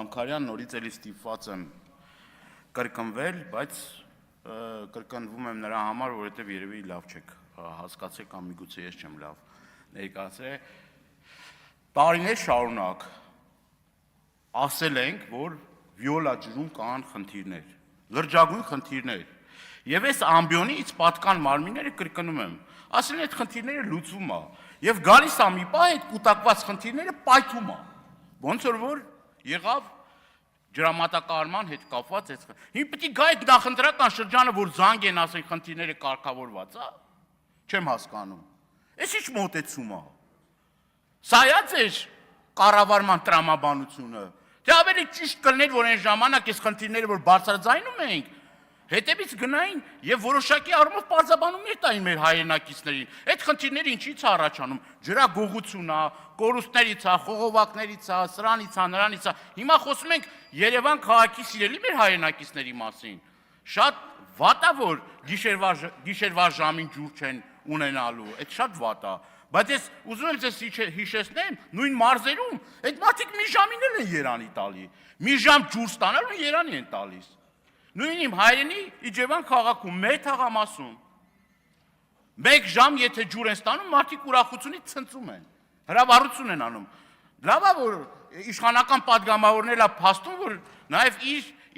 Բանկարյան, նորից էլի ստիպված եմ կրկնվել, բայց կրկնվում եմ նրա համար, որովհետև երևի լավ չեք հասկացել կամ միգուցե ես չեմ լավ ներկայացրել։ Տարիներ շարունակ ասել ենք, որ վիոլա ջրում կան խնդիրներ, լրջագույն խնդիրներ, եւ այս ամբիոնից պատկան մարմինները կրկնում եմ, ասել են այդ խնդիրները լուծվում է, եւ գալիս է մի պահ այդ կուտակված խնդիրները պայթում է, ոնց որ եղավ ջրամատակարարման հետ կապված այս հիմա պետք է գա այդ նախընտրական շրջանը, որ զանգ են ասեն խնդիրները կարգավորված է, չեմ հասկանում, այս ինչ մոտեցում է, սա է ձեր կառավարման տրամաբանությունը, թե ավելի ճիշտ կլներ, որ այն ժամանակ այս խնդիրները, որ բարձրաձայնում ենք, հետևից գնային եւ որոշակի առումով պարզաբանումներ տային մեր հայրենակիցներին։ Այդ խնդիրները ինչից է առաջանում։ Ջրագողություն է, կորուստներից է, խողովակներից է, սրանից է, նրանից է։ Հիմա խոսում ենք Երևան քաղաքի սիրելի մեր հայրենակիցների մասին։ Շատ վատ է, որ գիշերվա ժամին ջուր չեն ունենալու։ Այդ շատ վատ է։ Բայց ես ուզում եմ ձեզ հիշեցնեմ, նույն մարզերում այդ մարդիկ մի ժամին են Երանի տալի։ Մի ժամ ջուր ստանալու Երանի են տալիս։ Նույն իմ հայրենի Իջևան քաղաքում, մեր թաղամասում, մեկ ժամ եթե ջուր են ստանում, մարդիկ ուրախությունից ցնծում են, հրավառություն են անում։ Լավ է, որ իշխանական պատգամավորներն է փաստում, որ նաև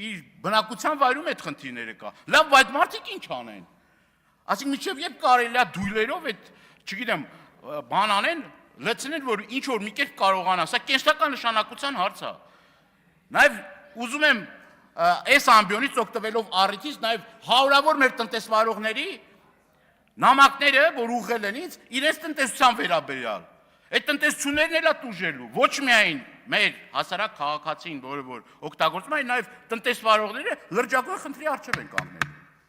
իր բնակության վայրում այդ խնդիրները կա։ Լավ, բայց մարդիկ ինչ անեն։ Այսինքն մինչև երբ կարելի է դույլերով այդ, չգիտեմ, բան անեն, լցնեն, որ ինչ որ մի կերպ կարողանա, սա կենսական նշանակության հարց է։ Նաև ուզում եմ այս ամբիոնից օգտվելով առիթից նաև հարյուրավոր մեր տնտեսվարողների նամակները, որ ուղղել են ինձ, իրենց տնտեսության վերաբերյալ։ Այդ տնտեսություններն էլ է տուժելու, ոչ միայն մեր հասարակ քաղաքացին, որը որ օգտագործում է, նաև տնտեսվարողները լրջագույն խնդրի առջև են կանգնել։